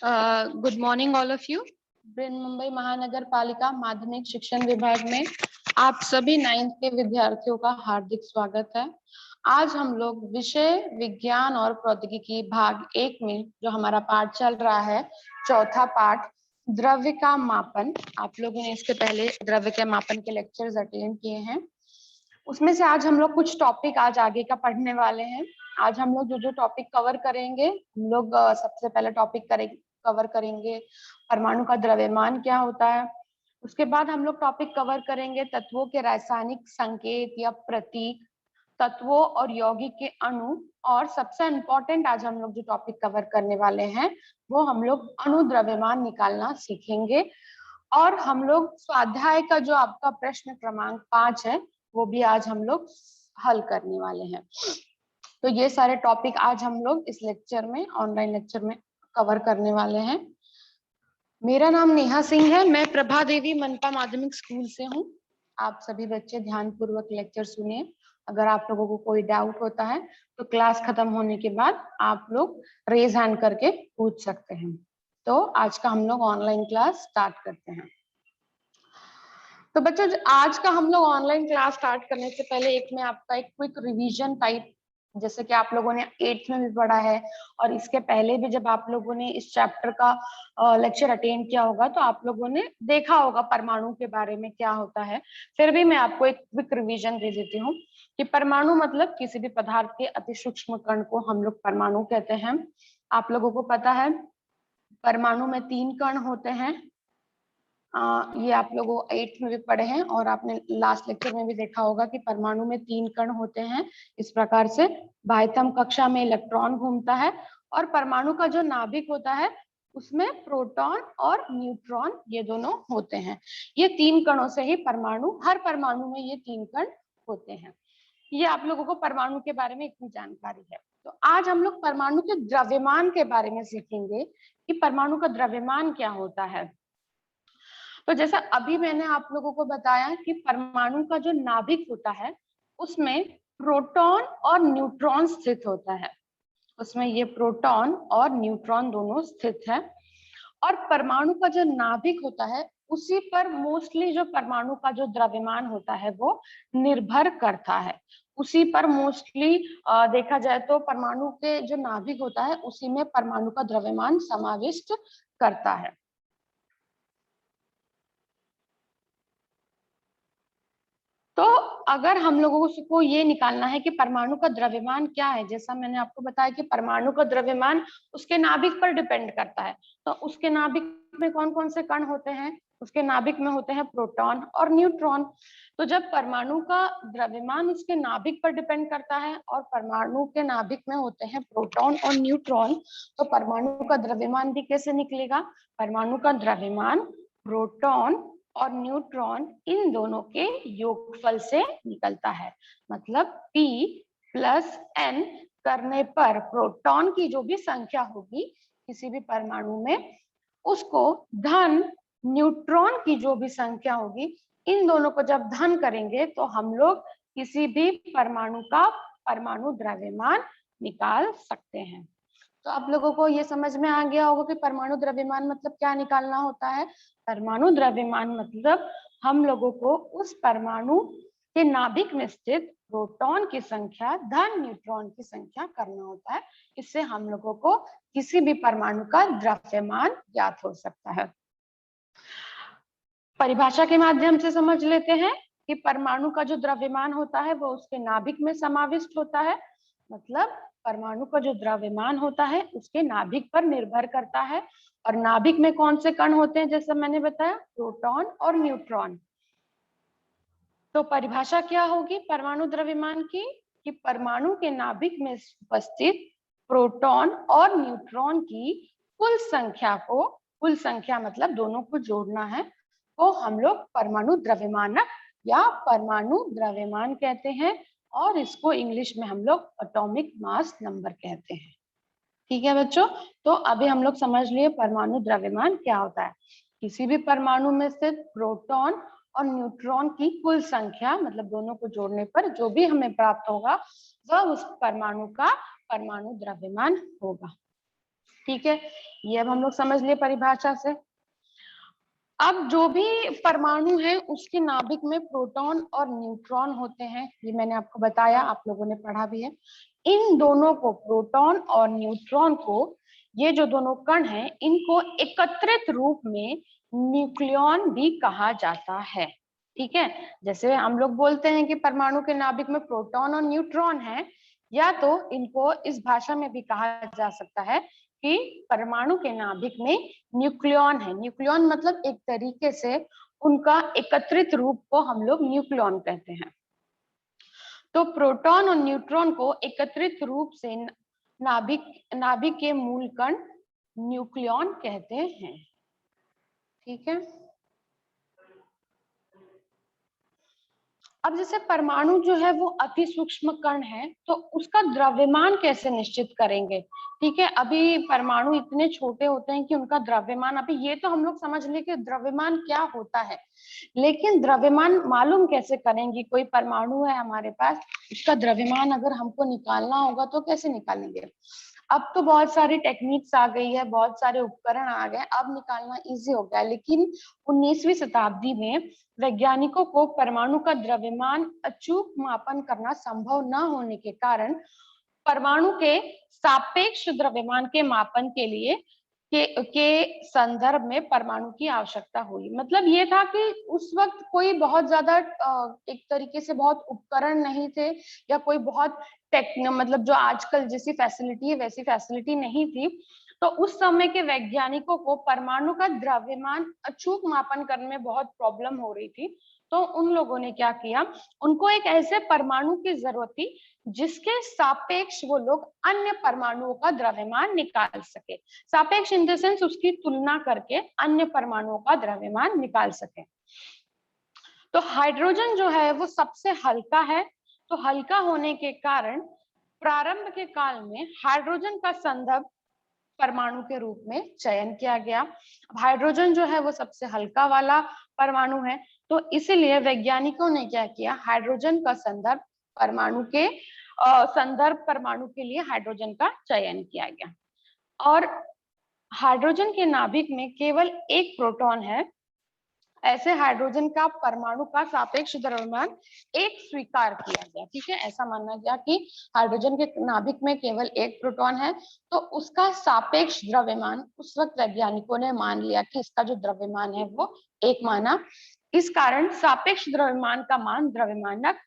Good morning all of you. Mumbai महानगर पालिका माध्यमिक शिक्षण विभाग में आप सभी 9th के विद्यार्थियों का हार्दिक स्वागत है। आज हम लोग विषय विज्ञान और प्रौद्योगिकी भाग 1 में जो हमारा पाठ चल रहा है, चौथा पाठ द्रव्य का मापन। आप लोगों ने इसके पहले द्रव्य के मापन के लेक्चर्स अटेंड किए हैं। उसमें से आज हम लोग कुछ टॉपिक आज आगे का पढ़ने वाले हैं। आज हम लोग जो टॉपिक कवर करेंगे, हम लोग सबसे पहले टॉपिक कवर करेंगे परमाणु का द्रव्यमान क्या होता है। उसके बाद हम लोग टॉपिक कवर करेंगे तत्वों के रासायनिक संकेत या प्रतीक, तत्वों और यौगिक के अणु, और सबसे इम्पोर्टेंट आज हम लोग जो टॉपिक कवर करने वाले हैं वो हम लोग अणु द्रव्यमान निकालना सीखेंगे। और हम लोग स्वाध्याय का जो आपका प्रश्न क्रमांक 5 है वो भी आज हम लोग हल करने वाले हैं। तो ये सारे टॉपिक आज हम लोग इस लेक्चर में, ऑनलाइन लेक्चर में कवर करने वाले हैं। मेरा नाम नेहा सिंह है, मैं प्रभा देवी मनपा माध्यमिक स्कूल से हूँ। आप सभी बच्चे ध्यान पूर्वक लेक्चर सुनिए। अगर आप लोगों को कोई डाउट होता है तो क्लास खत्म होने के बाद आप लोग रेज हैंड करके पूछ सकते हैं। तो आज का हम लोग ऑनलाइन क्लास स्टार्ट करते हैं। तो बच्चों, आज का हम लोग ऑनलाइन क्लास स्टार्ट करने से पहले मैं आपका एक क्विक रिवीजन टाइप, जैसे कि आप लोगों ने 8th में भी पढ़ा है और इसके पहले भी जब आप लोगों ने इस चैप्टर का लेक्चर अटेंड किया होगा तो आप लोगों ने देखा होगा परमाणु के बारे में क्या होता है। फिर भी मैं आपको एक क्विक रिवीजन दे देती हूँ कि परमाणु मतलब किसी भी पदार्थ के अति सूक्ष्म कण को हम लोग परमाणु कहते हैं। आप लोगों को पता है परमाणु में 3 कण होते हैं। ये आप लोगों 8th में भी पढ़े हैं और आपने लास्ट लेक्चर में भी देखा होगा कि परमाणु में 3 कण होते हैं। इस प्रकार से बाह्यतम कक्षा में इलेक्ट्रॉन घूमता है और परमाणु का जो नाभिक होता है उसमें प्रोटॉन और न्यूट्रॉन ये दोनों होते हैं। ये 3 कणों से ही परमाणु, हर परमाणु में ये 3 कण होते हैं। ये आप लोगों को परमाणु के बारे में इतनी जानकारी है। तो आज हम लोग परमाणु के द्रव्यमान के बारे में सीखेंगे कि परमाणु का द्रव्यमान क्या होता है। तो जैसा अभी मैंने आप लोगों को बताया कि परमाणु का जो नाभिक होता है उसमें प्रोटॉन और न्यूट्रॉन स्थित होता है। उसमें ये प्रोटॉन और न्यूट्रॉन दोनों स्थित है और परमाणु का जो नाभिक होता है उसी पर मोस्टली जो परमाणु का जो द्रव्यमान होता है वो निर्भर करता है। उसी पर मोस्टली देखा जाए तो परमाणु के जो नाभिक होता है उसी में परमाणु का द्रव्यमान समाविष्ट करता है। तो अगर हम लोगों को ये निकालना है कि परमाणु का द्रव्यमान क्या है, जैसा मैंने आपको बताया कि परमाणु का द्रव्यमान उसके नाभिक पर डिपेंड करता है। तो उसके नाभिक में कौन कौन से कण होते हैं? उसके नाभिक में होते हैं प्रोटॉन और न्यूट्रॉन। तो जब परमाणु का द्रव्यमान उसके नाभिक पर डिपेंड करता है और परमाणु के नाभिक में होते हैं प्रोटॉन और न्यूट्रॉन, तो परमाणु का द्रव्यमान भी कैसे निकलेगा? परमाणु का द्रव्यमान प्रोटॉन और न्यूट्रॉन इन दोनों के योगफल से निकलता है। मतलब P + N करने पर प्रोटॉन की जो भी संख्या होगी किसी भी परमाणु में, उसको धन न्यूट्रॉन की जो भी संख्या होगी, इन दोनों को जब धन करेंगे तो हम लोग किसी भी परमाणु का परमाणु द्रव्यमान निकाल सकते हैं। तो आप लोगों को ये समझ में आ गया होगा कि परमाणु द्रव्यमान मतलब क्या निकालना होता है। परमाणु द्रव्यमान मतलब हम लोगों को उस परमाणु के नाभिक में स्थित प्रोटॉन की संख्या धन न्यूट्रॉन की संख्या करना होता है। इससे हम लोगों को किसी भी परमाणु का द्रव्यमान ज्ञात हो सकता है। परिभाषा के माध्यम से समझ लेते हैं कि परमाणु का जो द्रव्यमान होता है वो उसके नाभिक में समाविष्ट होता है। मतलब परमाणु का जो द्रव्यमान होता है उसके नाभिक पर निर्भर करता है। और नाभिक में कौन से कण होते हैं? जैसा मैंने बताया, प्रोटॉन और न्यूट्रॉन। तो परिभाषा क्या होगी परमाणु द्रव्यमान की? कि परमाणु के नाभिक में उपस्थित प्रोटॉन और न्यूट्रॉन की कुल संख्या को, कुल संख्या मतलब दोनों को जोड़ना है, तो हम लोग परमाणु द्रव्यमानक या परमाणु द्रव्यमान कहते हैं और इसको इंग्लिश में हम लोग एटॉमिक मास नंबर कहते हैं। ठीक है बच्चों, तो अभी हम लोग समझ लिए परमाणु द्रव्यमान क्या होता है। किसी भी परमाणु में स्थित प्रोटॉन और न्यूट्रॉन की कुल संख्या, मतलब दोनों को जोड़ने पर जो भी हमें प्राप्त होगा वह उस परमाणु का परमाणु द्रव्यमान होगा। ठीक है, ये अब हम लोग समझ लिए परिभाषा से। अब जो भी परमाणु है उसके नाभिक में प्रोटॉन और न्यूट्रॉन होते हैं, ये मैंने आपको बताया, आप लोगों ने पढ़ा भी है। इन दोनों को, प्रोटॉन और न्यूट्रॉन को, ये जो दोनों कण हैं, इनको एकत्रित रूप में न्यूक्लियॉन भी कहा जाता है। ठीक है, जैसे हम लोग बोलते हैं कि परमाणु के नाभिक में प्रोटॉन और न्यूट्रॉन है, या तो इनको इस भाषा में भी कहा जा सकता है कि परमाणु के नाभिक में न्यूक्लियॉन है। न्यूक्लियॉन मतलब एक तरीके से उनका एकत्रित रूप को हम लोग न्यूक्लियॉन कहते हैं। तो प्रोटॉन और न्यूट्रॉन को एकत्रित रूप से नाभिक के मूल कण न्यूक्लियॉन कहते हैं। ठीक है, अब जैसे परमाणु जो है वो अति सूक्ष्म कण है, तो उसका द्रव्यमान कैसे निश्चित करेंगे? ठीक है, अभी परमाणु इतने छोटे होते हैं कि उनका द्रव्यमान, अभी ये तो हम लोग समझ ले कि द्रव्यमान क्या होता है, लेकिन द्रव्यमान मालूम कैसे करेंगे? कोई परमाणु है हमारे पास, उसका द्रव्यमान अगर हमको निकालना होगा तो कैसे निकालेंगे? अब तो बहुत सारी टेक्निक्स आ गई है, बहुत सारे उपकरण आ गए, अब निकालना इजी हो गया। लेकिन 19वीं शताब्दी में वैज्ञानिकों को परमाणु का द्रव्यमान अचूक मापन करना संभव न होने के कारण परमाणु के सापेक्ष द्रव्यमान के मापन के लिए के संदर्भ में परमाणु की आवश्यकता हुई। मतलब ये था कि उस वक्त कोई बहुत ज्यादा एक तरीके से बहुत उपकरण नहीं थे, या कोई बहुत मतलब जो आजकल जैसी फैसिलिटी है वैसी फैसिलिटी नहीं थी। तो उस समय के वैज्ञानिकों को परमाणु का द्रव्यमान अचूक मापन करने में बहुत प्रॉब्लम हो रही थी। तो उन लोगों ने क्या किया, उनको एक ऐसे परमाणु की जरूरत थी जिसके सापेक्ष वो लोग अन्य परमाणुओं का द्रव्यमान निकाल सके। सापेक्ष इन द सेंस उसकी तुलना करके अन्य परमाणुओं का द्रव्यमान निकाल सके। तो हाइड्रोजन जो है वो सबसे हल्का है, तो हल्का होने के कारण प्रारंभ के काल में हाइड्रोजन का संदर्भ परमाणु के रूप में चयन किया गया। हाइड्रोजन जो है वो सबसे हल्का वाला परमाणु है, तो इसीलिए वैज्ञानिकों ने क्या किया, हाइड्रोजन का संदर्भ परमाणु के लिए हाइड्रोजन का चयन किया गया। और हाइड्रोजन के नाभिक में केवल एक प्रोटॉन है। ऐसे हाइड्रोजन का परमाणु का सापेक्ष द्रव्यमान एक स्वीकार किया गया। ठीक है, ऐसा माना गया कि हाइड्रोजन के नाभिक में केवल एक प्रोटॉन है, तो उसका सापेक्ष द्रव्यमान उस वक्त वैज्ञानिकों ने मान लिया कि इसका जो द्रव्यमान है वो एक माना। इस कारण सापेक्ष द्रव्यमान का मान द्रव्यमानक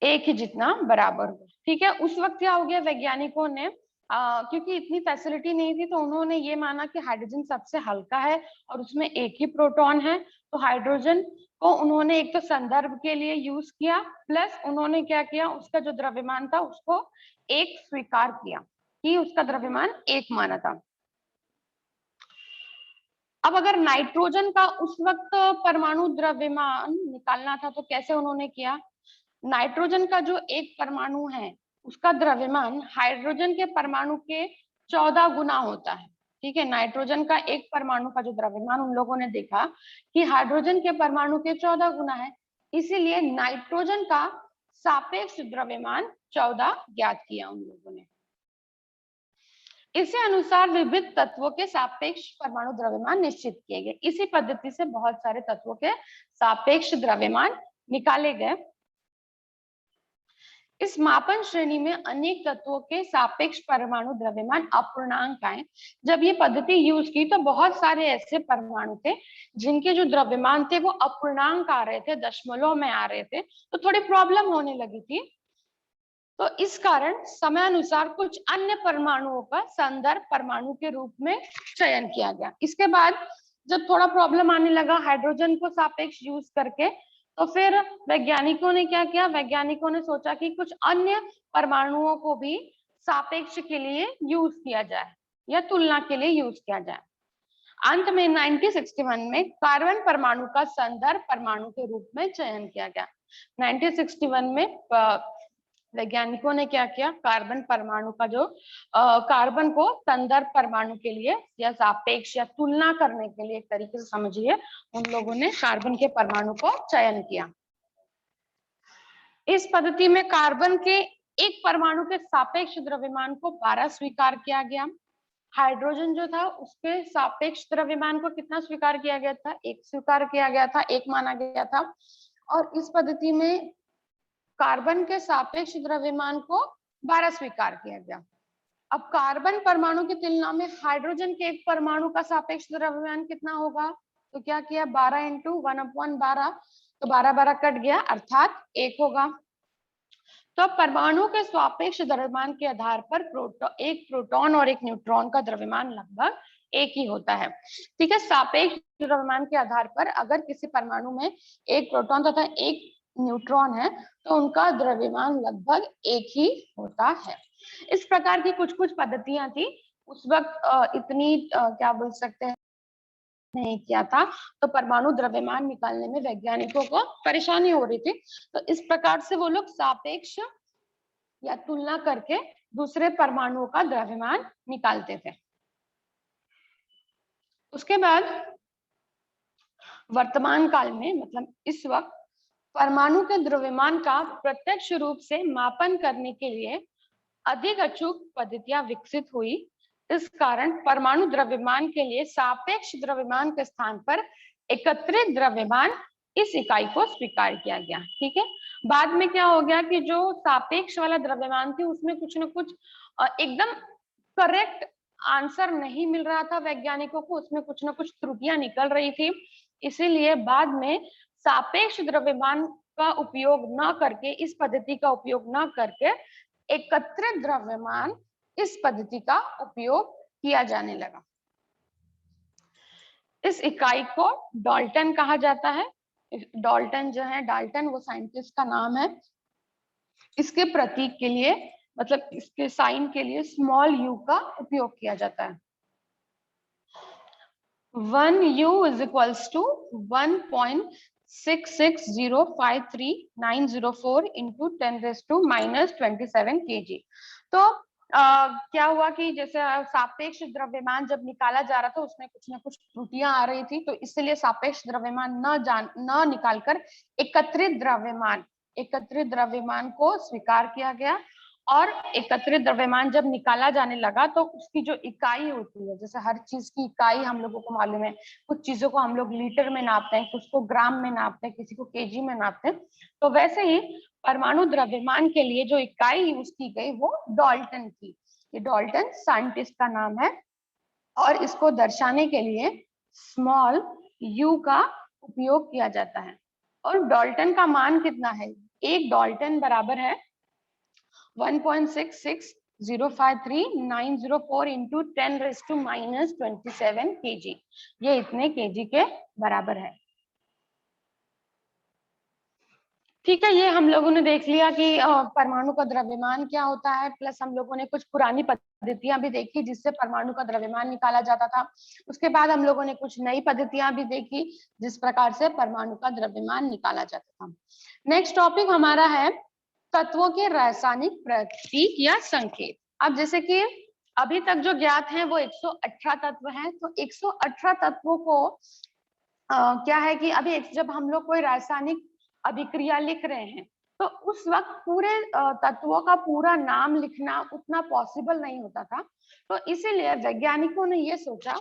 एक ही जितना बराबर हो। ठीक है, उस वक्त क्या हो गया, वैज्ञानिकों ने क्योंकि इतनी फैसिलिटी नहीं थी, तो उन्होंने ये माना कि हाइड्रोजन सबसे हल्का है और उसमें एक ही प्रोटॉन है, तो हाइड्रोजन को उन्होंने एक तो संदर्भ के लिए यूज किया, प्लस उन्होंने क्या किया, उसका जो द्रव्यमान था उसको एक स्वीकार किया कि उसका द्रव्यमान एक माना था। अब अगर नाइट्रोजन का उस वक्त परमाणु द्रव्यमान निकालना था तो कैसे उन्होंने किया? नाइट्रोजन का जो एक परमाणु है उसका द्रव्यमान हाइड्रोजन के परमाणु के 14 गुना होता है। ठीक है, नाइट्रोजन का एक परमाणु का जो द्रव्यमान उन लोगों ने देखा कि हाइड्रोजन के परमाणु के 14 गुना है, इसीलिए नाइट्रोजन का सापेक्ष द्रव्यमान 14 ज्ञात किया उन लोगों ने। इसी अनुसार विविध तत्वों के सापेक्ष परमाणु द्रव्यमान निश्चित किए गए। इसी पद्धति से बहुत सारे तत्वों के सापेक्ष द्रव्यमान निकाले गए। इस मापन श्रेणी में अनेक तत्वों के सापेक्ष परमाणु द्रव्यमान अपूर्णांक आए। जब ये पद्धति यूज की तो बहुत सारे ऐसे परमाणु थे जिनके जो द्रव्यमान थे वो अपूर्णांक आ रहे थे, दशमलव में आ रहे थे, तो थोड़ी प्रॉब्लम होने लगी थी। तो इस कारण समयानुसार कुछ अन्य परमाणुओं का संदर्भ परमाणु के रूप में चयन किया गया। इसके बाद जब थोड़ा प्रॉब्लम आने लगा हाइड्रोजन को सापेक्ष यूज करके, तो फिर वैज्ञानिकों ने क्या किया, वैज्ञानिकों ने सोचा कि कुछ अन्य परमाणुओं को भी सापेक्ष के लिए यूज किया जाए या तुलना के लिए यूज किया जाए। अंत में 1961 में कार्बन परमाणु का संदर्भ परमाणु के रूप में चयन किया गया। 1961 में वैज्ञानिकों ने क्या किया, कार्बन परमाणु का जो कार्बन को संदर्भ परमाणु के लिए या सापेक्ष या तुलना करने के लिए एक तरीके से समझिए, उन लोगों ने कार्बन के परमाणु को चयन किया। इस पद्धति में कार्बन के एक परमाणु के सापेक्ष द्रव्यमान को 12 स्वीकार किया गया। हाइड्रोजन जो था उसके सापेक्ष द्रव्यमान को कितना स्वीकार किया गया था, 1 स्वीकार किया गया था, 1 माना गया था। और इस पद्धति में कार्बन के सापेक्ष द्रव्यमान को 12 स्वीकार किया गया। अब कार्बन परमाणु की तुलना में हाइड्रोजन के एक परमाणु का सापेक्ष द्रव्यमान कितना होगा, तो क्या किया 12 × 1/12, तो 12 कट गया अर्थात 1 होगा। तो परमाणु के सापेक्ष द्रव्यमान के आधार पर एक प्रोटॉन और एक न्यूट्रॉन का द्रव्यमान लगभग एक ही होता है। ठीक है, सापेक्ष द्रव्यमान के आधार पर अगर किसी परमाणु में एक प्रोटॉन तथा एक न्यूट्रॉन है तो उनका द्रव्यमान लगभग एक ही होता है। इस प्रकार की कुछ कुछ पद्धतियां थी उस वक्त, इतनी क्या बोल सकते हैं नहीं किया था, तो परमाणु द्रव्यमान निकालने में वैज्ञानिकों को परेशानी हो रही थी। तो इस प्रकार से वो लोग सापेक्ष या तुलना करके दूसरे परमाणुओं का द्रव्यमान निकालते थे। उसके बाद वर्तमान काल में मतलब इस वक्त परमाणु के द्रव्यमान का प्रत्यक्ष रूप से मापन करने के लिए अधिक अचूक पद्धतियां विकसित हुई। इस कारण परमाणु द्रव्यमान के लिए सापेक्ष द्रव्यमान के स्थान पर एकत्रित द्रव्यमान इस इकाई को स्वीकार किया गया। ठीक है, बाद में क्या हो गया कि जो सापेक्ष वाला द्रव्यमान थी उसमें कुछ न कुछ एकदम करेक्ट आंसर नहीं मिल रहा था वैज्ञानिकों को, उसमें कुछ न कुछ त्रुटियां निकल रही थी। इसीलिए बाद में सापेक्ष द्रव्यमान का उपयोग न करके, इस पद्धति का उपयोग न करके एकत्रित द्रव्यमान इस पद्धति का उपयोग किया जाने लगा। इस इकाई को डाल्टन कहा जाता है। डाल्टन जो है, डाल्टन वो साइंटिस्ट का नाम है। इसके प्रतीक के लिए मतलब इसके साइन के लिए स्मॉल यू का उपयोग किया जाता है। 1U is equals to 1.66053904 into 10⁻⁻27 kg। तो क्या हुआ कि जैसे सापेक्ष द्रव्यमान जब निकाला जा रहा था उसमें कुछ ना कुछ त्रुटियां आ रही थी, तो इसलिए सापेक्ष द्रव्यमान न निकालकर एकत्रित द्रव्यमान को स्वीकार किया गया। और एकत्रित द्रव्यमान जब निकाला जाने लगा तो उसकी जो इकाई होती है, जैसे हर चीज की इकाई हम लोगों को मालूम है, कुछ चीजों को हम लोग लीटर में नापते हैं, कुछ को ग्राम में नापते हैं, किसी को केजी में नापते हैं, तो वैसे ही परमाणु द्रव्यमान के लिए जो इकाई यूज की गई वो डाल्टन थी। ये डाल्टन साइंटिस्ट का नाम है और इसको दर्शाने के लिए स्मॉल यू का उपयोग किया जाता है। और डाल्टन का मान कितना है, एक डाल्टन बराबर है 1.66053904 into 10⁻⁻27 kg। ये इतने केजी के बराबर है। ठीक है, ये हम लोगों ने देख लिया कि परमाणु का द्रव्यमान क्या होता है, प्लस हम लोगों ने कुछ पुरानी पद्धतियां भी देखी जिससे परमाणु का द्रव्यमान निकाला जाता था। उसके बाद हम लोगों ने कुछ नई पद्धतियां भी देखी जिस प्रकार से परमाणु का द्रव्यमान निकाला जाता था। नेक्स्ट टॉपिक हमारा है तत्वों के रासायनिक प्रतीक या संकेत। अब जैसे कि अभी तक जो ज्ञात है वो 118 तत्व हैं, तो 118 तत्वों को क्या है कि अभी जब हम लोग कोई रासायनिक अभिक्रिया लिख रहे हैं तो उस वक्त पूरे तत्वों का पूरा नाम लिखना उतना पॉसिबल नहीं होता था। तो इसीलिए वैज्ञानिकों ने ये सोचा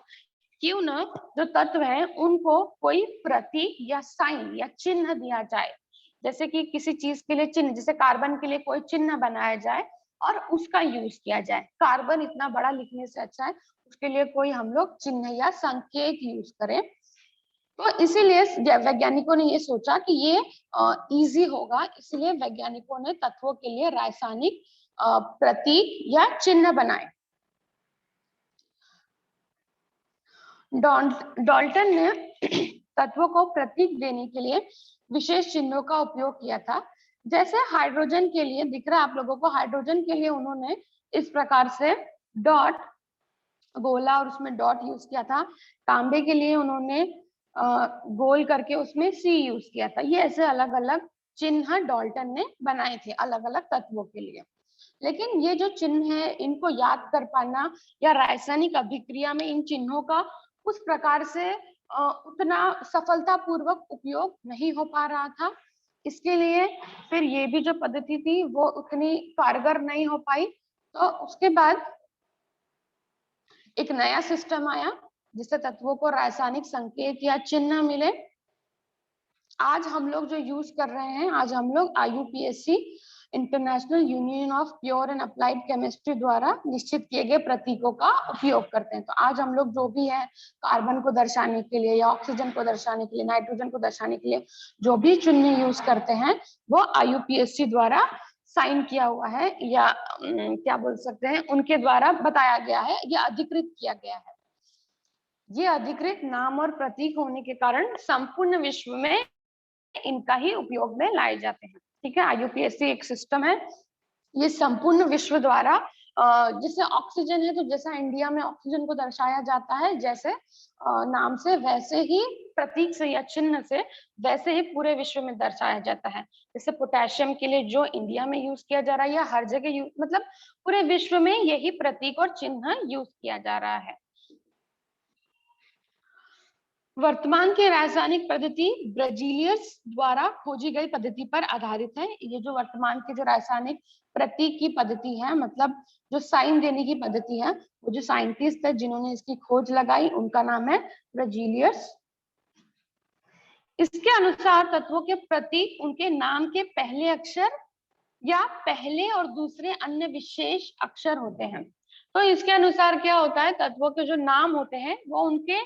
क्यों ना जो तत्व है उनको कोई प्रतीक या साइन या चिन्ह दिया जाए। जैसे कि किसी चीज के लिए चिन्ह, जैसे कार्बन के लिए कोई चिन्ह बनाया जाए और उसका यूज किया जाए। कार्बन इतना बड़ा लिखने से अच्छा है उसके लिए कोई हम लोग चिन्ह या संकेत यूज करें। तो इसीलिए वैज्ञानिकों ने ये सोचा कि ये इजी होगा, इसलिए वैज्ञानिकों ने तत्वों के लिए रासायनिक प्रतीक या चिन्ह बनाए। डाल्टन ने तत्वों को प्रतीक देने के लिए विशेष चिन्हों का उपयोग किया था। जैसे हाइड्रोजन के लिए दिख रहा है आप लोगों को, हाइड्रोजन के लिए उन्होंने इस प्रकार से डॉट गोला और उसमें डॉट यूज किया था। तांबे के लिए उन्होंने गोल करके उसमें सी यूज किया था। ये ऐसे अलग अलग चिन्ह डाल्टन ने बनाए थे अलग अलग तत्वों के लिए। लेकिन ये जो चिन्ह है इनको याद कर पाना या रासायनिक अभिक्रिया में इन चिन्हों का उस प्रकार से उतना सफलतापूर्वक उपयोग नहीं हो पा रहा था। इसके लिए फिर ये भी जो पद्धति थी वो उतनी कारगर नहीं हो पाई। तो उसके बाद एक नया सिस्टम आया जिससे तत्वों को रासायनिक संकेत या चिन्ह मिले। आज हम लोग जो यूज कर रहे हैं, आज हम लोग IUPAC international union of pure and applied chemistry द्वारा निश्चित किए गए प्रतीकों का उपयोग करते हैं। तो आज हम लोग जो भी है कार्बन को दर्शाने के लिए या ऑक्सीजन को दर्शाने के लिए, नाइट्रोजन को दर्शाने के लिए जो भी चिन्ह यूज करते हैं वो IUPAC द्वारा साइन किया हुआ है या क्या बोल सकते हैं, उनके द्वारा बताया गया है या अधिकृत किया गया है। ये अधिकृत नाम और प्रतीक होने के कारण संपूर्ण विश्व में इनका ही उपयोग में लाए जाते हैं। ठीक है, IUPAC एक सिस्टम है, ये संपूर्ण विश्व द्वारा जैसे ऑक्सीजन है तो जैसा इंडिया में ऑक्सीजन को दर्शाया जाता है जैसे नाम से, वैसे ही प्रतीक से या चिन्ह से वैसे ही पूरे विश्व में दर्शाया जाता है। जैसे पोटेशियम के लिए जो इंडिया में यूज किया जा रहा है या हर जगह मतलब पूरे विश्व में यही प्रतीक और चिन्ह यूज किया जा रहा है। वर्तमान की रासायनिक पद्धति ब्राजीलियंस द्वारा खोजी गई पद्धति पर आधारित है। ये जो वर्तमान की जो रासायनिक प्रतीक की पद्धति है, मतलब जो साइन देने की पद्धति है, वो जो साइंटिस्ट है जिन्होंने इसकी खोज लगाई उनका नाम है ब्राजीलियंस। इसके अनुसार तत्वों के प्रतीक उनके नाम के पहले अक्षर या पहले और दूसरे अन्य विशेष अक्षर होते हैं। तो इसके अनुसार क्या होता है, तत्वों के जो नाम होते हैं वो उनके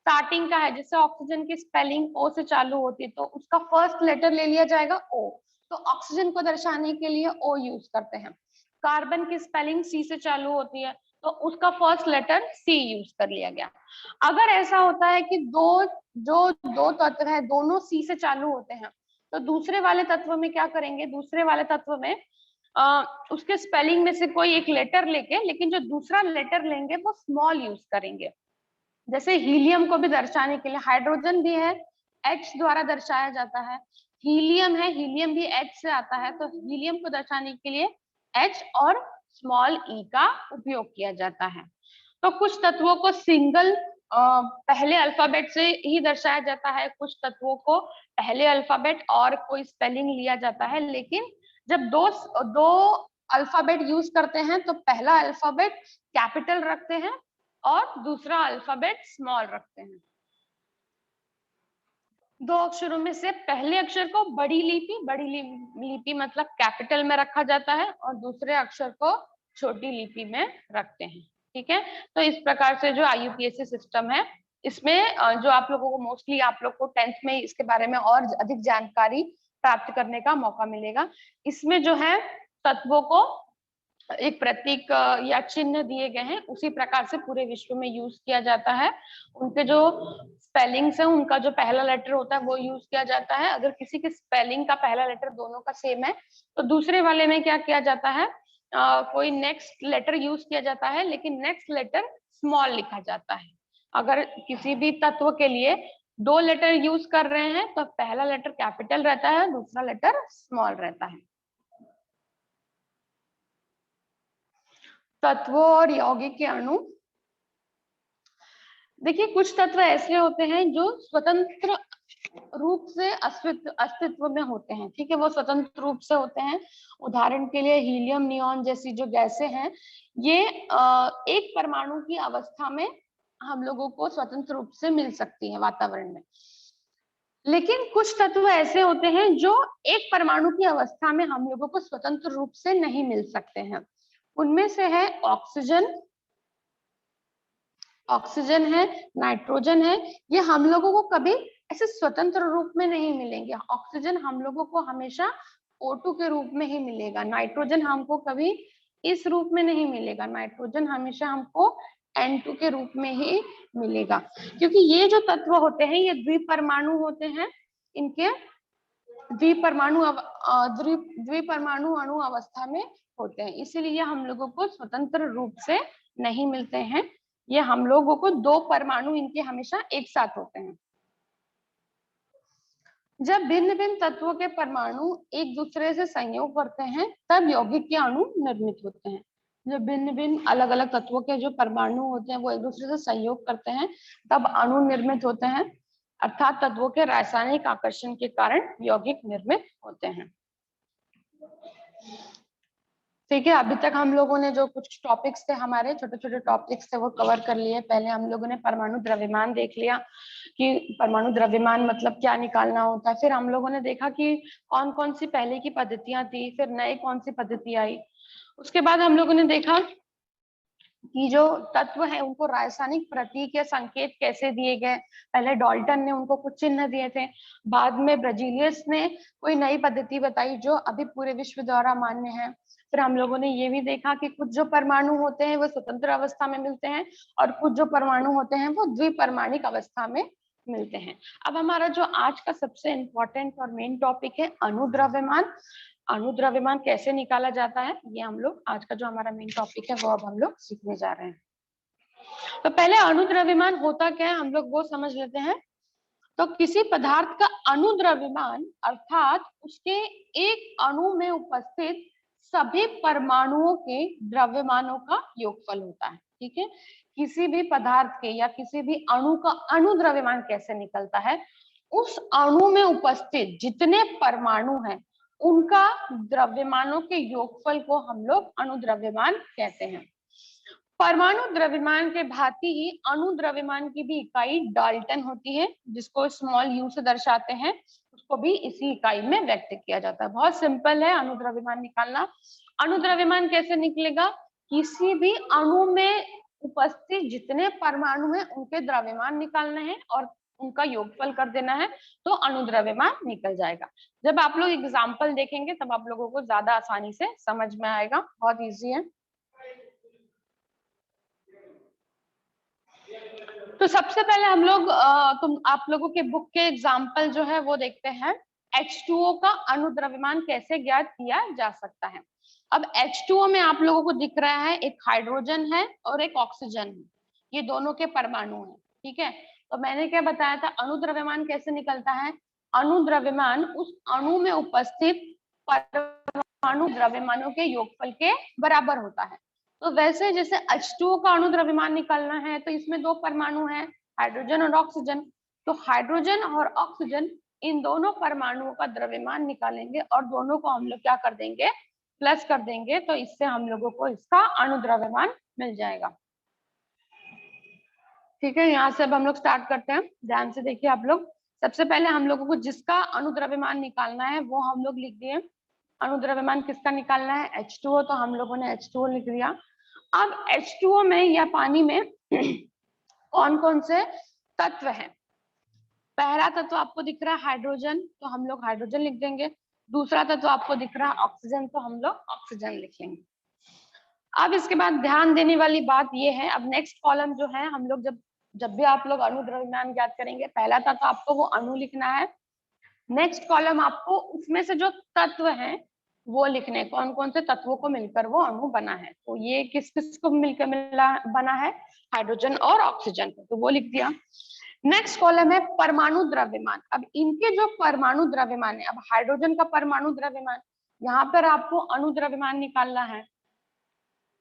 स्टार्टिंग का है। जैसे ऑक्सीजन की स्पेलिंग ओ से चालू होती है तो उसका फर्स्ट लेटर ले लिया जाएगा ओ, तो ऑक्सीजन को दर्शाने के लिए ओ यूज करते हैं। कार्बन की स्पेलिंग सी से चालू होती है तो उसका फर्स्ट लेटर सी यूज कर लिया गया। अगर ऐसा होता है कि दो तत्व है दोनों सी से चालू होते हैं तो दूसरे वाले तत्व में क्या करेंगे, दूसरे वाले तत्व में उसके स्पेलिंग में से कोई एक लेटर लेके, लेकिन जो दूसरा लेटर लेंगे वो स्मॉल यूज करेंगे। जैसे हीलियम को भी दर्शाने के लिए, हाइड्रोजन भी है H द्वारा दर्शाया जाता है, हीलियम है, हीलियम भी H से आता है, तो हीलियम को दर्शाने के लिए H और स्मॉल e का उपयोग किया जाता है। तो कुछ तत्वों को सिंगल पहले अल्फाबेट से ही दर्शाया जाता है, कुछ तत्वों को पहले अल्फाबेट और कोई स्पेलिंग लिया जाता है। लेकिन जब दो अल्फाबेट यूज करते हैं तो पहला अल्फाबेट कैपिटल रखते हैं और दूसरा अल्फाबेट स्मॉल रखते हैं। दो अक्षरों में से पहले अक्षर को बड़ी लिपि मतलब कैपिटल में रखा जाता है और दूसरे अक्षर को छोटी लिपि में रखते हैं। ठीक है, तो इस प्रकार से जो IUPAC सिस्टम है इसमें जो आप लोगों को मोस्टली आप लोग को 10th में इसके बारे में और अधिक जानकारी प्राप्त करने का मौका मिलेगा। इसमें जो है तत्वों को एक प्रतीक या चिन्ह दिए गए हैं, उसी प्रकार से पूरे विश्व में यूज किया जाता है। उनके जो स्पेलिंग्स है उनका जो पहला लेटर होता है वो यूज किया जाता है। अगर किसी के स्पेलिंग का पहला लेटर दोनों का सेम है तो दूसरे वाले में क्या किया जाता है, कोई नेक्स्ट लेटर यूज किया जाता है लेकिन नेक्स्ट लेटर स्मॉल लिखा जाता है। अगर किसी भी तत्व के लिए दो लेटर यूज कर रहे हैं तो पहला लेटर कैपिटल रहता है, दूसरा लेटर स्मॉल रहता है। तत्वों और यौगिक के अणु, देखिए कुछ तत्व ऐसे होते हैं जो स्वतंत्र रूप से अस्तित्व में होते हैं। ठीक है, वो स्वतंत्र रूप से होते हैं। उदाहरण के लिए हीलियम, नियॉन जैसी जो गैसें हैं ये एक परमाणु की अवस्था में हम लोगों को स्वतंत्र रूप से मिल सकती है वातावरण में। लेकिन कुछ तत्व ऐसे होते हैं जो एक परमाणु की अवस्था में हम लोगों को स्वतंत्र रूप से नहीं मिल सकते हैं। उनमें से है ऑक्सीजन है, नाइट्रोजन है। ये हम लोगों को कभी ऐसे स्वतंत्र रूप में नहीं मिलेंगे। ऑक्सीजन हम लोगों को हमेशा O2 के रूप में ही मिलेगा, नाइट्रोजन हमको कभी इस रूप में नहीं मिलेगा, नाइट्रोजन हमेशा हमको N2 के रूप में ही मिलेगा। क्योंकि ये जो तत्व होते हैं ये द्विपरमाणु होते हैं, इनके द्विपरमाणु अणु अवस्था में होते हैं, इसीलिए हम लोगों को स्वतंत्र रूप से नहीं मिलते हैं। ये हम लोगों को दो परमाणु इनके हमेशा एक साथ होते हैं। जब भिन्न भिन्न तत्वों के परमाणु एक दूसरे से संयोग करते हैं तब यौगिक के अणु निर्मित होते हैं। जब भिन्न भिन्न अलग अलग तत्वों के जो परमाणु होते हैं वो एक दूसरे से संयोग करते हैं तब अणु निर्मित होते हैं, अर्थात तत्वों के रासायनिक आकर्षण के कारण यौगिक निर्मित होते हैं। ठीक है, अभी तक हम लोगों ने जो कुछ टॉपिक्स थे, हमारे छोटे छोटे टॉपिक्स थे, वो कवर कर लिए। पहले हम लोगों ने परमाणु द्रव्यमान देख लिया कि परमाणु द्रव्यमान मतलब क्या निकालना होता है। फिर हम लोगों ने देखा कि कौन कौन सी पहले की पद्धतियां थी, फिर नए कौन सी पद्धति आई। उसके बाद हम लोगों ने देखा कि जो तत्व है उनको रासायनिक प्रतीक या संकेत कैसे दिए गए। पहले डाल्टन ने उनको कुछ चिन्ह दिए थे, बाद में ब्रजीलियस ने कोई नई पद्धति बताई जो अभी पूरे विश्व द्वारा मान्य है। फिर हम लोगों ने ये भी देखा कि कुछ जो परमाणु होते हैं वो स्वतंत्र अवस्था में मिलते हैं और कुछ जो परमाणु होते हैं वो द्विपरमाणिक अवस्था में मिलते हैं। अब हमारा जो आज का सबसे इम्पोर्टेंट और मेन टॉपिक है अणुद्रव्यमान। अणुद्रव्यमान कैसे निकाला जाता है, ये हम लोग आज का जो हमारा मेन टॉपिक है वो अब हम लोग सीखने जा रहे हैं। तो पहले अणुद्रव्यमान होता क्या है हम लोग वो समझ लेते हैं। तो किसी पदार्थ का अणुद्रव्यमान अर्थात उसके एक अणु में उपस्थित सभी परमाणुओं के द्रव्यमानों का योगफल होता है। ठीक है, किसी भी पदार्थ के या किसी भी अणु का अणुद्रव्यमान कैसे निकलता है, उस अणु में उपस्थित जितने परमाणु हैं उनका द्रव्यमानों के योगफल को हम लोग अणुद्रव्यमान कहते हैं। परमाणु द्रव्यमान के भांति ही अणु द्रव्यमान की भी इकाई डाल्टन होती है, जिसको स्मॉल यू से दर्शाते हैं। उसको भी इसी इकाई में व्यक्त किया जाता है। बहुत सिंपल है अणु द्रव्यमान निकालना। अणु द्रव्यमान कैसे निकलेगा, किसी भी अणु में उपस्थित जितने परमाणु हैं उनके द्रव्यमान निकालना है और उनका योगफल कर देना है, तो अणु द्रव्यमान निकल जाएगा। जब आप लोग एग्जाम्पल देखेंगे तब आप लोगों को ज्यादा आसानी से समझ में आएगा, बहुत ईजी है। तो सबसे पहले हम लोग तुम आप लोगों के बुक के एग्जाम्पल जो है वो देखते हैं। H2O का अणुद्रव्यमान कैसे ज्ञात किया जा सकता है। अब H2O में आप लोगों को दिख रहा है एक हाइड्रोजन है और एक ऑक्सीजन है, ये दोनों के परमाणु हैं। ठीक है, तो मैंने क्या बताया था, अणुद्रव्यमान कैसे निकलता है। अणुद्रव्यमान उस अणु में उपस्थित परमाणु द्रव्यमानों के योगफल के बराबर होता है। तो वैसे जैसे H2O का अणु द्रव्यमान निकालना है तो इसमें दो परमाणु हैं, हाइड्रोजन और ऑक्सीजन। तो हाइड्रोजन और ऑक्सीजन इन दोनों परमाणुओं का द्रव्यमान निकालेंगे और दोनों को हम लोग क्या कर देंगे, प्लस कर देंगे, तो इससे हम लोगों को इसका अणु द्रव्यमान मिल जाएगा। ठीक है, यहाँ से अब हम लोग स्टार्ट करते हैं, ध्यान से देखिए आप लोग। सबसे पहले हम लोगों को जिसका अणु द्रव्यमान निकालना है वो हम लोग लिख दिए। अणु द्रव्यमान किसका निकालना है, H2O, तो हम लोगों ने H2O लिख दिया। अब H2O में या पानी में कौन कौन से तत्व हैं। पहला तत्व आपको दिख रहा है हाइड्रोजन, तो हम लोग हाइड्रोजन लिख देंगे। दूसरा तत्व आपको दिख रहा है ऑक्सीजन, तो हम लोग ऑक्सीजन लिख लेंगे। अब इसके बाद ध्यान देने वाली बात यह है, अब नेक्स्ट कॉलम जो है हम लोग जब जब भी आप लोग अणु द्रव्यमान ज्ञात करेंगे, पहला तत्व आपको वो अणु लिखना है। नेक्स्ट कॉलम आपको उसमें से जो तत्व हैं वो लिखने, कौन कौन से तत्वों को मिलकर वो अणु बना है। तो ये किस किस को मिलकर मिला बना है, हाइड्रोजन और ऑक्सीजन को, तो वो लिख दिया। नेक्स्ट कॉलम है परमाणु द्रव्यमान। अब इनके जो परमाणु द्रव्यमान है, अब हाइड्रोजन का परमाणु द्रव्यमान, यहाँ पर आपको अणु द्रव्यमान निकालना है।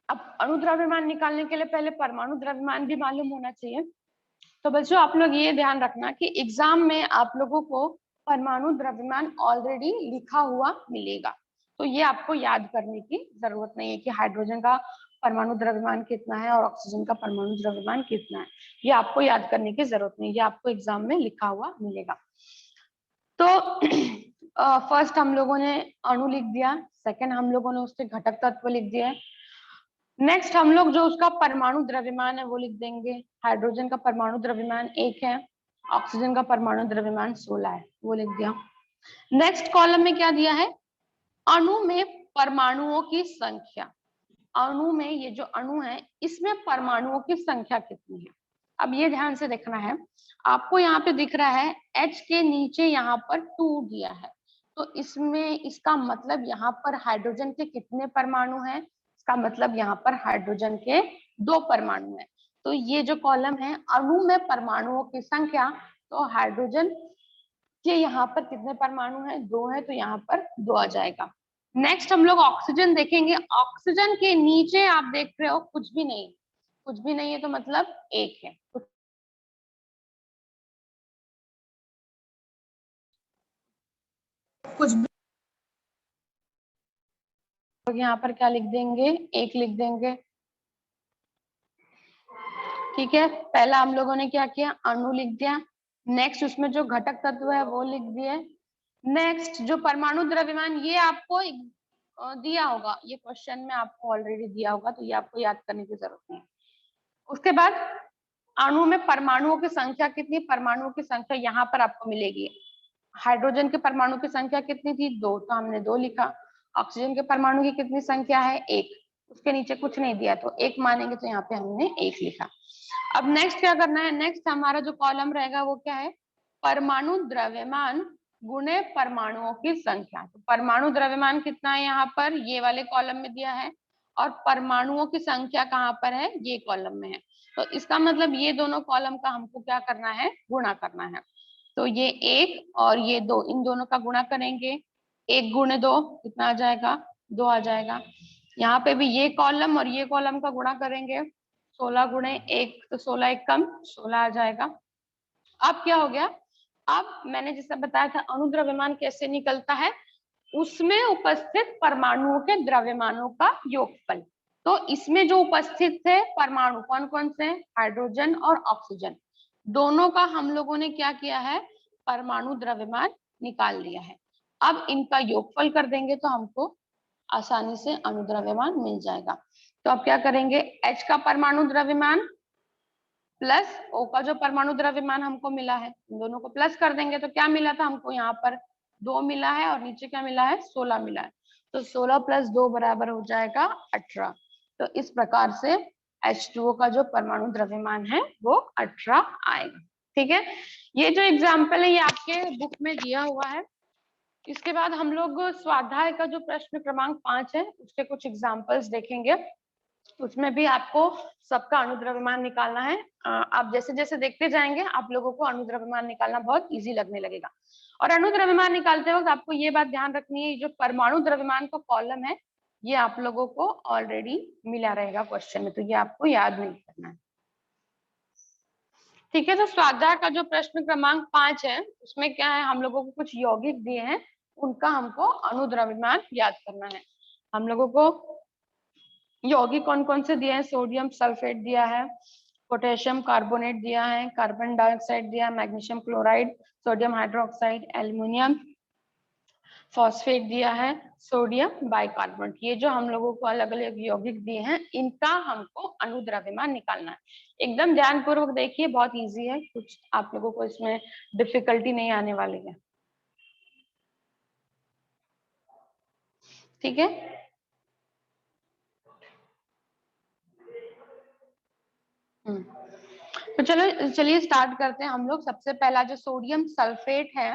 अब अणु द्रव्यमान निकालने के लिए पहले परमाणु द्रव्यमान भी मालूम होना चाहिए। तो बच्चों आप लोग ये ध्यान रखना कि एग्जाम में आप लोगों को परमाणु द्रव्यमान ऑलरेडी लिखा हुआ मिलेगा, तो ये आपको याद करने की जरूरत नहीं है कि हाइड्रोजन का परमाणु द्रव्यमान कितना है और ऑक्सीजन का परमाणु द्रव्यमान कितना है। ये आपको याद करने की जरूरत नहीं है, ये आपको एग्जाम में लिखा हुआ मिलेगा। तो फर्स्ट हम लोगों ने अणु लिख दिया, सेकेंड हम लोगों ने उसके घटक तत्व लिख दिया। नेक्स्ट हम लोग जो उसका परमाणु द्रव्यमान है वो लिख देंगे। हाइड्रोजन का परमाणु द्रव्यमान 1 है, ऑक्सीजन का परमाणु द्रव्यमान 16 है, वो लिख दिया। नेक्स्ट कॉलम में क्या दिया है, अणु में परमाणुओं की संख्या। अणु में ये जो अणु है इसमें परमाणुओं की संख्या कितनी है। अब ये ध्यान से देखना है, आपको यहाँ पे दिख रहा है H के नीचे यहाँ पर 2 दिया है, तो इसमें इसका मतलब यहाँ पर हाइड्रोजन के कितने परमाणु हैं, इसका मतलब यहाँ पर हाइड्रोजन के 2 परमाणु हैं। तो ये जो कॉलम है अणु में परमाणुओं की संख्या, तो हाइड्रोजन के यहाँ पर कितने परमाणु हैं, 2 है, तो यहाँ पर 2 आ जाएगा। नेक्स्ट हम लोग ऑक्सीजन देखेंगे। ऑक्सीजन के नीचे आप देख रहे हो कुछ भी नहीं, कुछ भी नहीं है, तो मतलब 1 है। कुछ भी तो यहाँ पर क्या लिख देंगे, 1 लिख देंगे। ठीक है, पहला हम लोगों ने क्या किया, अणु लिख दिया। नेक्स्ट उसमें जो घटक तत्व है वो लिख दिए। नेक्स्ट जो परमाणु द्रव्यमान, ये आपको दिया होगा, ये क्वेश्चन में आपको ऑलरेडी दिया होगा, तो ये आपको याद करने की जरूरत नहीं है। उसके बाद अणु में परमाणुओं की संख्या कितनी, परमाणुओं की संख्या यहाँ पर आपको मिलेगी। हाइड्रोजन के परमाणु की संख्या कितनी थी, 2, तो हमने 2 लिखा। ऑक्सीजन के परमाणु की कितनी संख्या है, 1, उसके नीचे कुछ नहीं दिया तो 1 मानेंगे, तो यहाँ पे हमने 1 लिखा। अब नेक्स्ट क्या करना है, नेक्स्ट हमारा जो कॉलम रहेगा वो क्या है, परमाणु द्रव्यमान गुणे परमाणुओं की संख्या। तो परमाणु द्रव्यमान कितना है यहाँ पर, ये वाले कॉलम में दिया है, और परमाणुओं की संख्या कहाँ पर है, ये कॉलम में है। तो इसका मतलब ये दोनों कॉलम का हमको क्या करना है, गुणा करना है। तो ये 1 और ये 2, इन दोनों का गुणा करेंगे। 1 गुणे 2 कितना आ जाएगा, 2 आ जाएगा। यहाँ पे भी ये कॉलम और ये कॉलम का गुणा करेंगे। 16 गुणे 1, तो 16 1 कम 16 आ जाएगा। अब क्या हो गया, अब मैंने जैसा बताया था अणु द्रव्यमान कैसे निकलता है, उसमें उपस्थित परमाणुओं के द्रव्यमानों का योगफल। तो इसमें जो उपस्थित थे परमाणु कौन कौन से, हाइड्रोजन और ऑक्सीजन, दोनों का हम लोगों ने क्या किया है, परमाणु द्रव्यमान निकाल लिया है। अब इनका योगफल कर देंगे तो हमको आसानी से अणु द्रव्यमान मिल जाएगा। तो अब क्या करेंगे, H का परमाणु द्रव्यमान प्लस O का जो परमाणु द्रव्यमान हमको मिला है, इन दोनों को प्लस कर देंगे तो क्या मिला था हमको, यहाँ पर 2 मिला है और नीचे क्या मिला है, 16 मिला है। तो 16 + 2 बराबर हो जाएगा 18। तो इस प्रकार से H2O का जो परमाणु द्रव्यमान है वो 18 आएगा। ठीक है, ये जो एग्जाम्पल है ये आपके बुक में दिया हुआ है। इसके बाद हम लोग स्वाध्याय का जो प्रश्न क्रमांक 5 है उसके कुछ एग्जाम्पल्स देखेंगे। उसमें भी आपको सबका अणु द्रव्यमान निकालना है। आप जैसे जैसे देखते जाएंगे आप लोगों को अणु द्रव्यमान निकालना बहुत इजी लगने लगेगा। और अणु द्रव्यमान निकालते वक्त आपको ये बात ध्यान रखनी है, जो परमाणु द्रव्यमान का कॉलम है ये आप लोगों को ऑलरेडी मिला रहेगा क्वेश्चन में, तो ये आपको याद नहीं करना है। ठीक है, तो स्वाध्याय का जो प्रश्न क्रमांक 5 है उसमें क्या है, हम लोगों को कुछ यौगिक दिए हैं, उनका हमको अणु द्रव्यमान याद करना है। हम लोगों को यौगिक कौन कौन से दिए हैं, सोडियम सल्फेट दिया है, पोटेशियम कार्बोनेट दिया है, कार्बन डाइऑक्साइड दिया है, magnesium chloride, sodium hydroxide, aluminium phosphate दिया है, सोडियम बाइकार्बोनेट। ये जो हम लोगों को अलग अलग यौगिक दिए हैं इनका हमको अणु द्रव्यमान निकालना है। एकदम ध्यानपूर्वक देखिए, बहुत इजी है, कुछ आप लोगों को इसमें डिफिकल्टी नहीं आने वाली है। ठीक है, तो चलो चलिए स्टार्ट करते हैं हम लोग। सबसे पहला जो सोडियम सल्फेट है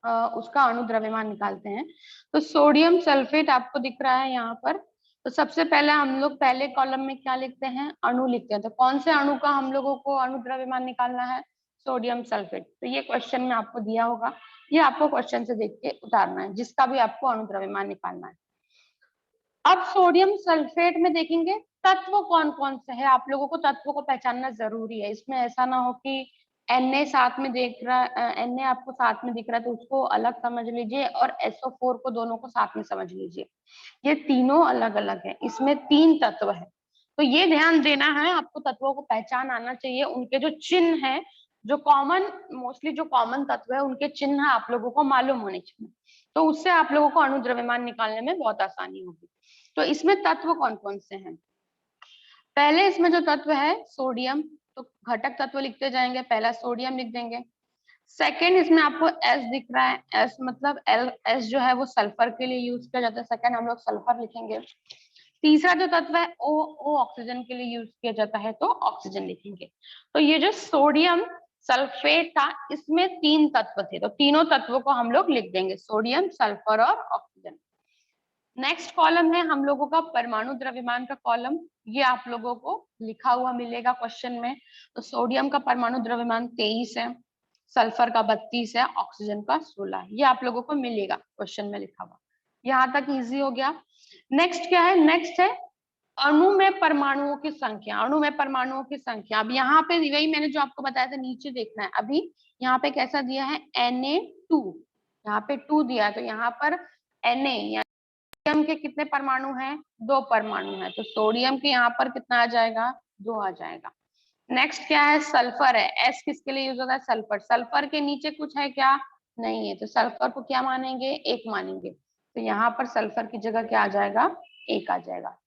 उसका अणु द्रव्यमान निकालते हैं। तो सोडियम सल्फेट आपको दिख रहा है यहाँ पर। तो सबसे पहले हम लोग पहले कॉलम में क्या लिखते हैं, अणु लिखते हैं। तो कौन से अणु का हम लोगों को अणु द्रव्यमान निकालना है, सोडियम सल्फेट। तो ये क्वेश्चन में आपको दिया होगा, ये आपको क्वेश्चन से देख के उतारना है, जिसका भी आपको अणु द्रव्यमान निकालना है। अब सोडियम सल्फेट में देखेंगे तत्व कौन कौन से है, आप लोगों को तत्वों को पहचानना जरूरी है। इसमें ऐसा ना हो कि Na साथ में देख रहा, Na आपको साथ में दिख रहा है तो उसको अलग समझ लीजिए, और SO4 को दोनों को साथ में समझ लीजिए। ये तीनों अलग अलग है, इसमें 3 तत्व है। तो ये ध्यान देना है, आपको तत्वों को पहचान आना चाहिए, उनके जो चिन्ह है, जो कॉमन मोस्टली जो कॉमन तत्व है उनके चिन्ह आप लोगों को मालूम होने चाहिए। तो उससे आप लोगों को अणु द्रव्यमान निकालने में बहुत आसानी होगी। तो इसमें तत्व कौन कौन से हैं, पहले इसमें जो तत्व है सोडियम, तो घटक तत्व लिखते जाएंगे, पहला सोडियम लिख देंगे। सेकेंड इसमें आपको S दिख रहा है, S मतलब S जो है वो सल्फर के लिए यूज किया जाता है, सेकेंड हम लोग सल्फर लिखेंगे। तीसरा जो तत्व है O ऑक्सीजन के लिए यूज किया जाता है, तो ऑक्सीजन लिखेंगे। तो ये जो सोडियम सल्फेट था इसमें 3 तत्व थे, तो तीनों तत्वों को हम लोग लिख देंगे, सोडियम सल्फर और ऑक्सीजन। नेक्स्ट कॉलम है हम लोगों का परमाणु द्रव्यमान का कॉलम, ये आप लोगों को लिखा हुआ मिलेगा क्वेश्चन में। तो सोडियम का परमाणु द्रव्यमान 23 है, सल्फर का 32 है, ऑक्सीजन का 16 है, ये आप लोगों को मिलेगा क्वेश्चन में लिखा हुआ। यहाँ तक इजी हो गया। नेक्स्ट क्या है, नेक्स्ट है अणु में परमाणुओं की संख्या, अणु में परमाणुओं की संख्या। अब यहाँ पे वही मैंने जो आपको बताया था नीचे देखना है। अभी यहाँ पे कैसा दिया है Na2, यहाँ पे 2 दिया है, तो यहाँ पर Na सोडियम के कितने परमाणु हैं? 2 परमाणु हैं, तो सोडियम के यहाँ पर कितना आ जाएगा? 2 आ जाएगा। नेक्स्ट क्या है? सल्फर है। एस किसके लिए यूज होता है? सल्फर। सल्फर के नीचे कुछ है क्या? नहीं है, तो सल्फर को क्या मानेंगे? 1 मानेंगे, तो यहाँ पर सल्फर की जगह क्या आ जाएगा? 1 आ जाएगा।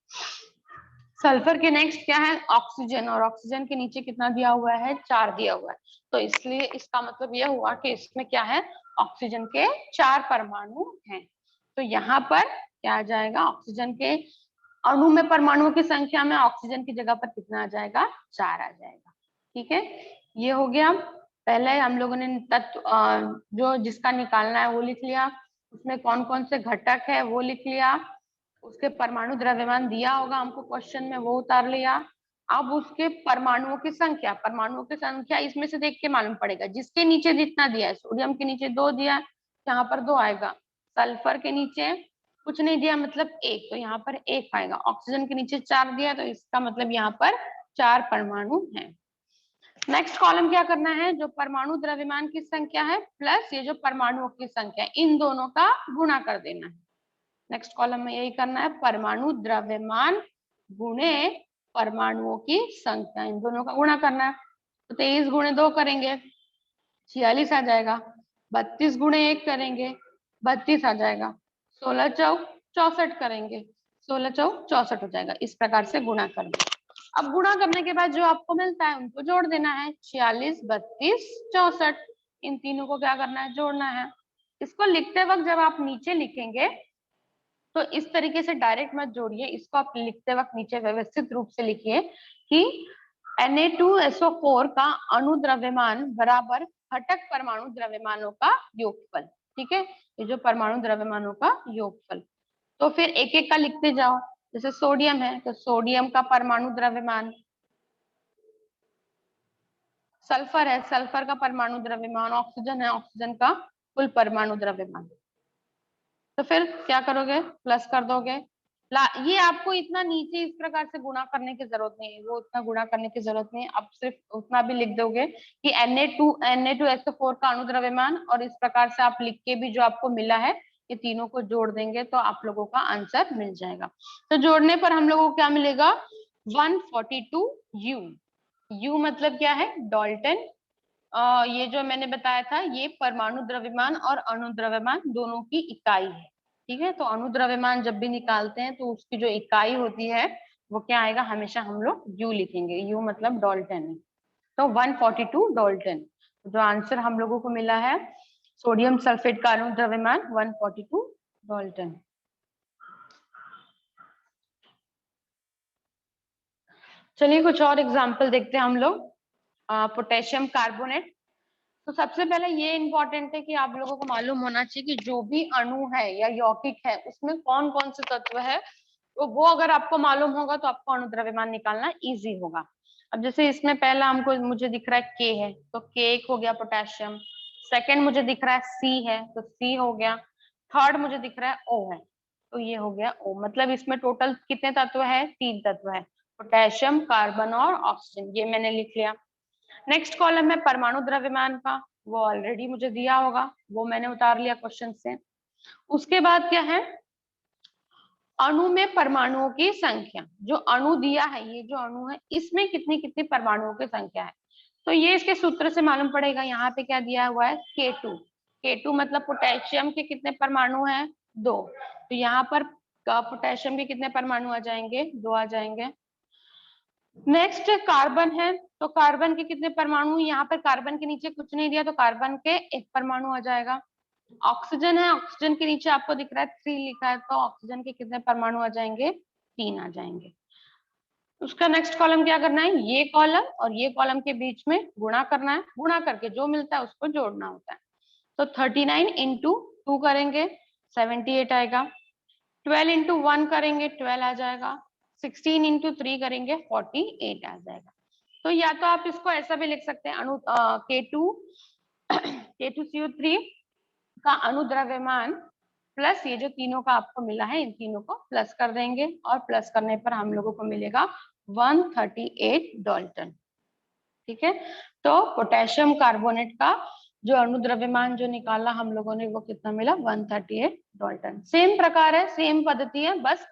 सल्फर के नेक्स्ट क्या है? ऑक्सीजन, और ऑक्सीजन के नीचे कितना दिया हुआ है? 4 दिया हुआ है, तो इसलिए इसका मतलब यह हुआ कि इसमें क्या है? ऑक्सीजन के 4 परमाणु हैं। तो यहाँ पर क्या आ जाएगा? ऑक्सीजन के अणु में परमाणुओं की संख्या में ऑक्सीजन की जगह पर कितना आ जाएगा? 4 आ जाएगा। ठीक है, ये हो गया। पहले हम लोगों ने तत्व जो जिसका निकालना है वो लिख लिया, उसमें कौन कौन से घटक है वो लिख लिया, उसके परमाणु द्रव्यमान दिया होगा हमको क्वेश्चन में, वो उतार लिया। अब उसके परमाणुओं की संख्या इसमें से देख के मालूम पड़ेगा, जिसके नीचे जितना दिया है, सोडियम के नीचे 2 दिया है, यहाँ पर 2 आएगा। सल्फर के नीचे कुछ नहीं दिया, मतलब 1, तो यहाँ पर 1 आएगा। ऑक्सीजन के नीचे 4 दिया, तो इसका मतलब यहाँ पर 4 परमाणु हैं। नेक्स्ट कॉलम क्या करना है? जो परमाणु द्रव्यमान की संख्या है प्लस ये जो परमाणुओं की संख्या है, इन दोनों का गुणा कर देना है। नेक्स्ट कॉलम में यही करना है, परमाणु द्रव्यमान गुणे परमाणुओं की संख्या, इन दोनों का गुणा करना है। तो 23 गुणे 2 करेंगे 46 आ जाएगा, 32 गुणे 1 करेंगे 32 आ जाएगा, 16 चौक 64 करेंगे, 16 चौक 64 हो जाएगा। इस प्रकार से गुणा कर दो। अब गुणा करने के बाद जो आपको मिलता है उनको जोड़ देना है, 46 32 64, इन तीनों को क्या करना है? जोड़ना है। इसको लिखते वक्त जब आप नीचे लिखेंगे तो इस तरीके से डायरेक्ट मत जोड़िए, इसको आप लिखते वक्त नीचे व्यवस्थित रूप से लिखिए कि Na2SO4 का अणु द्रव्यमान बराबर घटक परमाणु द्रव्यमानों का योगफल। ठीक है, ये जो परमाणु द्रव्यमानों का योगफल, तो फिर एक एक का लिखते जाओ। जैसे सोडियम है तो सोडियम का परमाणु द्रव्यमान, सल्फर है सल्फर का परमाणु द्रव्यमान, ऑक्सीजन है ऑक्सीजन का कुल परमाणु द्रव्यमान। तो फिर क्या करोगे? प्लस कर दोगे। ये आपको इतना नीचे इस प्रकार से गुणा करने की जरूरत नहीं है, वो उतना गुणा करने की जरूरत नहीं है, आप सिर्फ उतना भी लिख दोगे कि Na2SO4 का अणु द्रव्यमान, और इस प्रकार से आप लिख के भी जो आपको मिला है ये तीनों को जोड़ देंगे तो आप लोगों का आंसर मिल जाएगा। तो जोड़ने पर हम लोगों को क्या मिलेगा? 142U। U मतलब क्या है? डाल्टन। ये जो मैंने बताया था ये परमाणु द्रव्यमान और अणु द्रव्यमान दोनों की इकाई है। ठीक है, तो अणु द्रव्यमान जब भी निकालते हैं तो उसकी जो इकाई होती है वो क्या आएगा? हमेशा हम लोग यू लिखेंगे, यू मतलब डाल्टन है, तो 142 डाल्टन। जो आंसर हम लोगों को मिला है, सोडियम सल्फेट का अणु द्रव्यमान 142 डाल्टन। चलिए कुछ और एग्जाम्पल देखते हैं हम लोग। Potassium carbonate. तो सबसे पहले ये इंपॉर्टेंट है कि आप लोगों को मालूम होना चाहिए कि जो भी अणु है या यौगिक है उसमें कौन कौन से तत्व है, तो वो अगर आपको मालूम होगा तो आपको अणु द्रव्यमान निकालना इजी होगा। अब जैसे इसमें पहला हमको मुझे दिख रहा है के है, तो के एक हो गया पोटेशियम। सेकंड मुझे दिख रहा है सी है, तो सी हो गया। थर्ड मुझे दिख रहा है ओ है, तो ये हो गया ओ। मतलब इसमें टोटल कितने तत्व है? 3 तत्व है, पोटेशियम कार्बन और ऑक्सीजन, ये मैंने लिख लिया। नेक्स्ट कॉलम है परमाणु द्रव्यमान का, वो ऑलरेडी मुझे दिया होगा, वो मैंने उतार लिया क्वेश्चन से। उसके बाद क्या है? अणु में परमाणुओं की संख्या, जो अणु दिया है, ये जो अणु है इसमें कितनी कितनी परमाणुओं की संख्या है, तो ये इसके सूत्र से मालूम पड़ेगा। यहाँ पे क्या दिया हुआ है? K2 मतलब पोटेशियम के कितने परमाणु हैं? 2, तो यहाँ पर पोटेशियम के कितने परमाणु आ जाएंगे? 2 आ जाएंगे। नेक्स्ट कार्बन है, तो कार्बन के कितने परमाणु? यहाँ पर कार्बन के नीचे कुछ नहीं दिया, तो कार्बन के 1 परमाणु आ जाएगा। ऑक्सीजन है, ऑक्सीजन के नीचे आपको दिख रहा है 3 लिखा है, तो ऑक्सीजन के कितने परमाणु आ जाएंगे? 3 आ जाएंगे। उसका नेक्स्ट कॉलम क्या करना है? ये कॉलम और ये कॉलम के बीच में गुणा करना है, गुणा करके जो मिलता है उसको जोड़ना होता है। तो 39 इंटू 2 करेंगे 78 आएगा, 12 इंटू 1 करेंगे 12 आ जाएगा, 16 इंटू 3 करेंगे 48 आ जाएगा। तो या तो आप इसको ऐसा भी लिख सकते हैं, अणु K2CO3 का अणु द्रव्यमान प्लस ये जो तीनों का आपको मिला है, इन तीनों को प्लस कर देंगे, और प्लस करने पर हम लोगों को मिलेगा 138 डाल्टन। ठीक है, तो पोटेशियम कार्बोनेट का जो अणु द्रव्यमान जो निकाला हम लोगों ने वो कितना मिला 138 डाल्टन। सेम प्रकार है, सेम पद्धति है, बस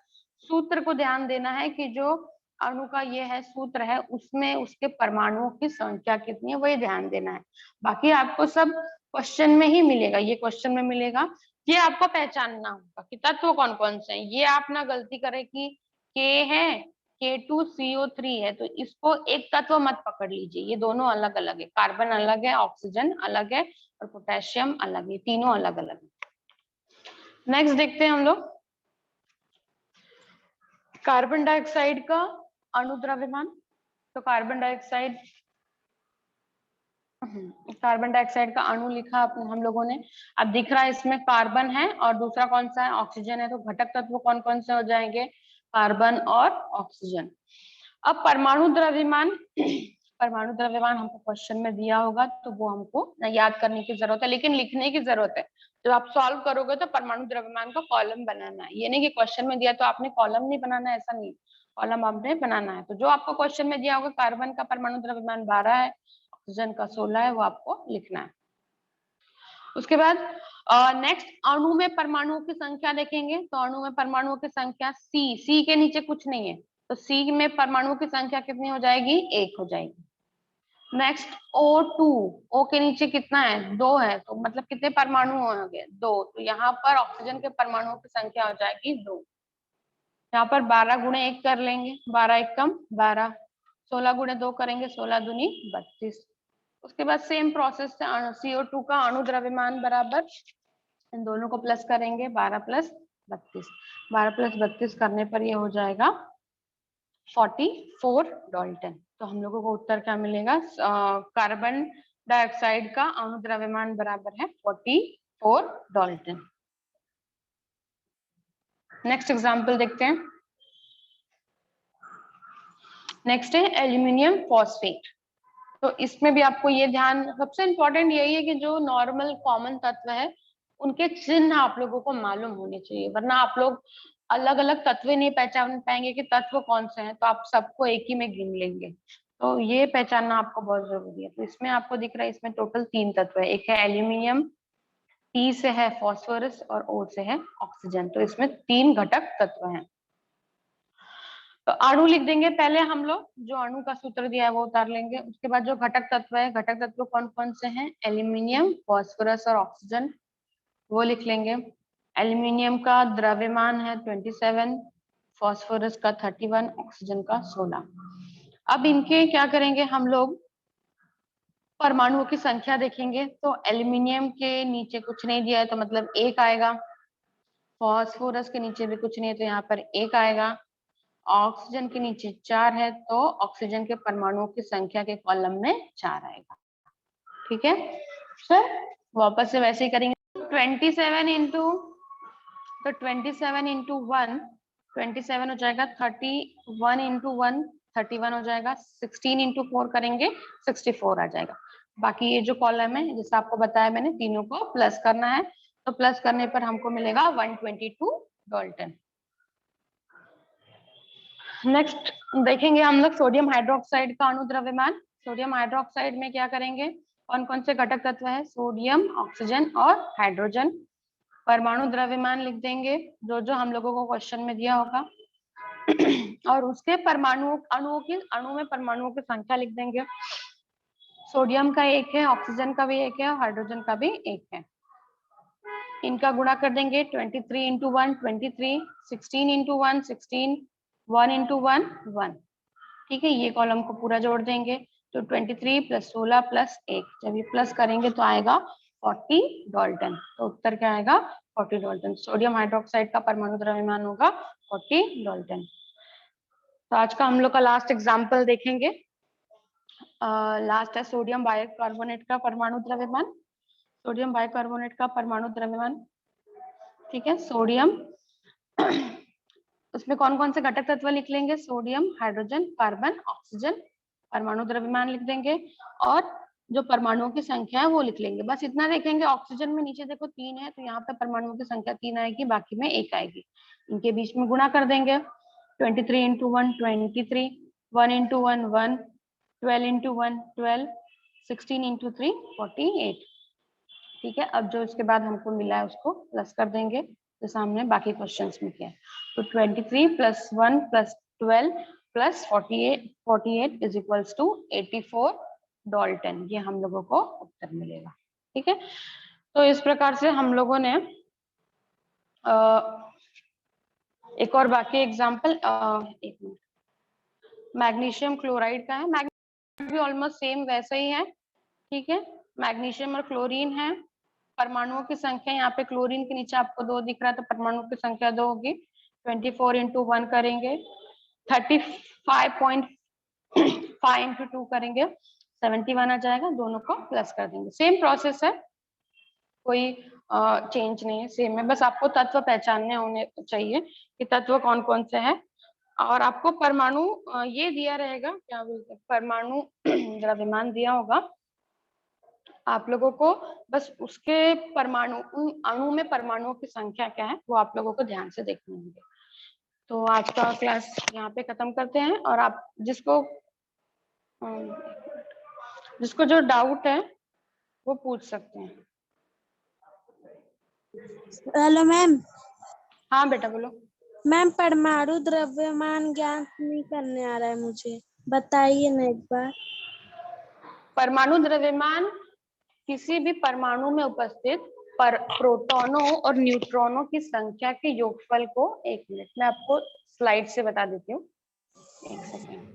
सूत्र को ध्यान देना है कि जो अणु का ये है सूत्र है उसमें उसके परमाणुओं की संख्या कितनी है वही ध्यान देना है। बाकी आपको सब क्वेश्चन में ही मिलेगा, ये क्वेश्चन में मिलेगा। ये आपको पहचानना होगा कि तत्व कौन कौन से हैं। ये आप ना गलती करें कि के है K2CO3 है तो इसको एक तत्व मत पकड़ लीजिए, ये दोनों अलग अलग है। कार्बन अलग है, ऑक्सीजन अलग है और पोटेशियम अलग है, तीनों अलग अलग है। नेक्स्ट देखते हैं हम लोग कार्बन डाइऑक्साइड का अणु द्रव्यमान। तो कार्बन डाइऑक्साइड का अणु लिखा हम लोगों ने। अब दिख रहा है इसमें कार्बन है और दूसरा कौन सा है ऑक्सीजन है, तो घटक तत्व कौन कौन से हो जाएंगे कार्बन और ऑक्सीजन। अब परमाणु द्रव्यमान हमको क्वेश्चन में दिया होगा तो वो हमको याद करने की जरूरत है, लेकिन लिखने की जरूरत है। जब आप सॉल्व करोगे तो परमाणु द्रव्यमान का कॉलम बनाना है, ये नहीं कि क्वेश्चन में दिया तो आपने कॉलम नहीं बनाना है, ऐसा नहीं, कॉलम आपने बनाना है। तो जो आपको क्वेश्चन में दिया होगा कार्बन का परमाणु द्रव्यमान 12 है, ऑक्सीजन का 16 है, वो आपको लिखना है। उसके बाद नेक्स्ट अणु में परमाणुओं की संख्या देखेंगे। तो अणु में परमाणुओं की संख्या सी के नीचे कुछ नहीं है, तो सी में परमाणुओं की संख्या कितनी हो जाएगी 1 हो जाएगी। नेक्स्ट O2, O के नीचे कितना है 2 है, तो मतलब कितने परमाणु होंगे 2, तो यहाँ पर ऑक्सीजन के परमाणुओं की संख्या हो जाएगी 2। यहाँ पर 12 गुणे 1 कर लेंगे, 12 एकम 12, 16 गुणे 2 करेंगे, 16 दूनी 32। उसके बाद सेम प्रोसेस से CO2 का अणु द्रव्यमान बराबर इन दोनों को प्लस करेंगे, 12 प्लस 32, 12 प्लस 32 करने पर ये हो जाएगा 44 डाल्टन। तो हम लोगों को उत्तर क्या मिलेगा, कार्बन डाइऑक्साइड का अणु द्रव्यमान बराबर है 44 डाल्टन। नेक्स्ट एग्जांपल देखते हैं। नेक्स्ट है एल्यूमिनियम फॉस्फेट। तो इसमें भी आपको ये ध्यान, सबसे इंपॉर्टेंट यही है कि जो नॉर्मल कॉमन तत्व है उनके चिन्ह आप लोगों को मालूम होने चाहिए, वरना आप लोग अलग अलग तत्व नहीं पहचान पाएंगे कि तत्व कौन से हैं, तो आप सबको एक ही में गिन लेंगे। तो ये पहचानना आपको बहुत जरूरी है। तो इसमें आपको दिख रहा है इसमें टोटल 3 तत्व है, एक है एल्यूमिनियम, टी से है फॉस्फोरस और ओ से है ऑक्सीजन। तो इसमें 3 घटक तत्व हैं। तो अणु लिख देंगे पहले हम लोग, जो अणु का सूत्र दिया है वो उतार लेंगे। उसके बाद जो घटक तत्व है, घटक तत्व कौन कौन से हैं, एल्यूमिनियम, फॉस्फोरस और ऑक्सीजन, वो लिख लेंगे। एल्यूमिनियम का द्रव्यमान है 27, फॉस्फोरस का 31, ऑक्सीजन का 16। अब इनके क्या करेंगे हम लोग, परमाणुओं की संख्या देखेंगे। तो एल्यूमिनियम के नीचे कुछ नहीं दिया है तो मतलब 1 आएगा, फॉस्फोरस के नीचे भी कुछ नहीं है तो यहाँ पर 1 आएगा, ऑक्सीजन के नीचे 4 है तो ऑक्सीजन के परमाणुओं की संख्या के कॉलम में 4 आएगा। ठीक है सर, वापस से वैसे ही करेंगे। 27 इंटू, तो 27 इंटू 1 27 हो जाएगा, 31 इंटू 1 31 हो जाएगा, 16 इंटू 4 करेंगे 64 आ जाएगा। बाकी ये जो कॉलम है जैसे आपको बताया मैंने, तीनों को प्लस करना है, तो प्लस करने पर हमको मिलेगा 122 डाल्टन। नेक्स्ट देखेंगे हम लोग सोडियम हाइड्रोक्साइड का अणु द्रव्यमान। सोडियम हाइड्रोक्साइड में क्या करेंगे, कौन कौन से घटक तत्व है, सोडियम, ऑक्सीजन और हाइड्रोजन। परमाणु द्रव्यमान लिख देंगे जो जो हम लोगों को क्वेश्चन में दिया होगा और उसके अणु में परमाणुओं की संख्या लिख देंगे। सोडियम का 1 है, ऑक्सीजन का भी 1 है और हाइड्रोजन का भी 1 है। इनका गुणा कर देंगे, 23 इंटू 1 23, 16 इंटू 1 16, 1 इंटू 1 1। ठीक है, ये कॉलम को पूरा जोड़ देंगे तो 23 प्लस 16 प्लस 1, जब ये प्लस करेंगे तो आएगा 40 डाल्टन। तो उत्तर क्या आएगा 40 डाल्टन। सोडियम हाइड्रोक्साइड का परमाणु द्रव्यमान होगा 40 डाल्टन। तो आज का हम लोग का लास्ट एग्जाम्पल देखेंगे। लास्ट है सोडियम बाइकार्बोनेट का परमाणु द्रव्यमान। सोडियम बाइकार्बोनेट का परमाणु द्रव्यमान, ठीक है, सोडियम उसमें कौन कौन से घटक तत्व लिख लेंगे, सोडियम, हाइड्रोजन, कार्बन, ऑक्सीजन। परमाणु द्रव्यमान लिख देंगे और जो परमाणुओं की संख्या है वो लिख लेंगे। बस इतना देखेंगे। ऑक्सीजन में नीचे देखो 3 है तो यहाँ पे परमाणुओं की संख्या 3 आएगी, बाकी में 1 आएगी। इनके बीच में गुणा कर देंगे, 23 इंटू 1 23, 1 इंटू 1 1, 12 इंटू 1 12, 16 इंटू 3 48। ठीक है, अब जो इसके बाद हमको मिला है उसको प्लस कर देंगे, तो सामने बाकी क्वेश्चंस में किया है। तो 23 + 1 + 12 + 48 इज इक्वल्स टू 84 डाल्टन, ये हम लोगों को उत्तर मिलेगा। ठीक है, तो इस प्रकार से हम लोगों ने एक और बाकी एग्जाम्पल, एक मिनट, मैग्नीशियम क्लोराइड का है। मैग्नीशियम भी ऑलमोस्ट सेम वैसे ही है। ठीक है, मैग्नीशियम और क्लोरीन है, परमाणुओं की संख्या यहाँ पे क्लोरीन के नीचे आपको 2 दिख रहा है, तो परमाणुओं की संख्या 2 होगी। 24 × 1 करेंगे, 35.5 × 2 करेंगे, 71 आ जाएगा, दोनों को प्लस कर देंगे। सेम प्रोसेस है, कोई चेंज नहीं है, सेम है, बस आपको तत्व पहचानने होने चाहिए कि तत्व कौन कौन से हैं। और आपको परमाणु ये दिया रहेगा, क्या बोलते हैं, परमाणु द्रव्यमान दिया होगा आप लोगों को, बस उसके परमाणु, उन अणु में परमाणुओं की संख्या क्या है वो आप लोगों को ध्यान से देखने होंगे। तो आज का क्लास यहाँ पे खत्म करते हैं, और आप जिसको जो डाउट है वो पूछ सकते हैं। Hello ma'am. हाँ बेटा बोलो। मैम, परमाणु द्रव्यमान ज्ञात नहीं करने आ रहा है मुझे, बताइए ना एक बार। परमाणु द्रव्यमान किसी भी परमाणु में उपस्थित प्रोटॉनों और न्यूट्रॉनों की संख्या के योगफल को, एक मिनट मैं आपको स्लाइड से बता देती हूँ, एक सेकेंड।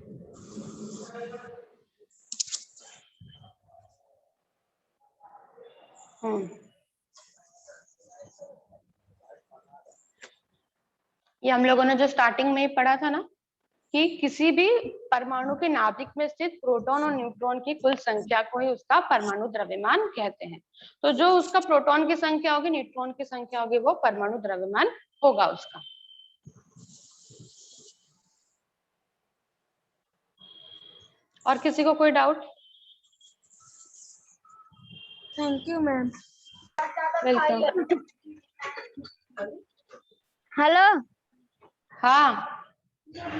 ये हम लोगों ने जो स्टार्टिंग में ही पढ़ा था ना, कि किसी भी परमाणु के नाभिक में स्थित प्रोटॉन और न्यूट्रॉन की कुल संख्या को ही उसका परमाणु द्रव्यमान कहते हैं। तो जो उसका प्रोटॉन की संख्या होगी, न्यूट्रॉन की संख्या होगी, वो परमाणु द्रव्यमान होगा उसका। और किसी को कोई doubt? Thank you ma'am. Welcome. Hello हाँ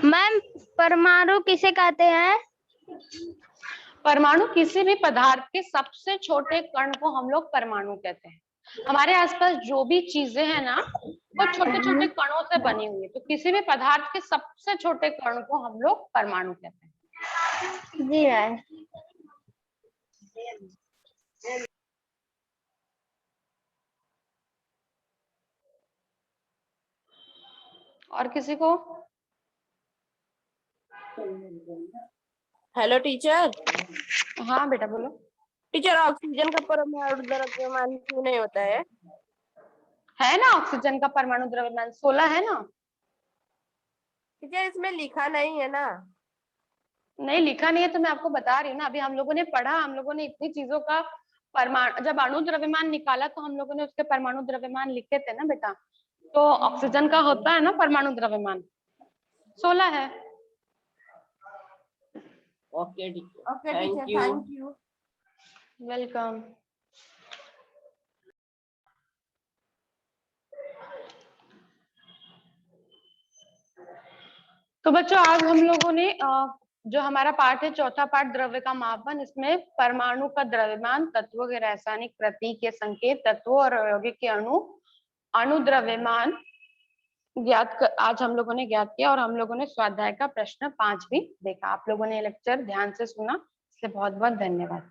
मैम, परमाणु किसे कहते हैं? परमाणु किसी भी पदार्थ के सबसे छोटे कण को हम लोग परमाणु कहते हैं। हमारे आसपास जो भी चीजें हैं ना, वो छोटे छोटे कणों से बनी हुई है, तो किसी भी पदार्थ के सबसे छोटे कण को हम लोग परमाणु कहते हैं। जी है। और किसी को? Hello teacher. हाँ बेटा बोलो। टीचर, ऑक्सीजन का परमाणु द्रव्यमान क्यों नहीं होता है? है ना, ऑक्सीजन का परमाणु द्रव्यमान 16 है ना। टीचर, इसमें लिखा नहीं है ना। नहीं लिखा नहीं है तो मैं आपको बता रही हूँ ना, अभी हम लोगों ने पढ़ा, हम लोगों ने इतनी चीजों का परमाणु, जब अणु द्रव्यमान निकाला तो हम लोगों ने उसके परमाणु द्रव्यमान लिखे थे ना बेटा। तो ऑक्सीजन का होता है ना परमाणु द्रव्यमान 16 है। Okay teacher, okay thank teacher, you. Thank you. Welcome. तो बच्चों आज हम लोगों ने जो हमारा पाठ है, चौथा पाठ द्रव्य का मापन, इसमें परमाणु का द्रव्यमान, तत्वों के रासायनिक प्रतीक या संकेत, तत्वों और यौगिक के अणु द्रव्यमान आज हम लोगों ने ज्ञात किया, और हम लोगों ने स्वाध्याय का प्रश्न 5 भी देखा। आप लोगों ने लेक्चर ध्यान से सुना, इसलिए बहुत बहुत धन्यवाद।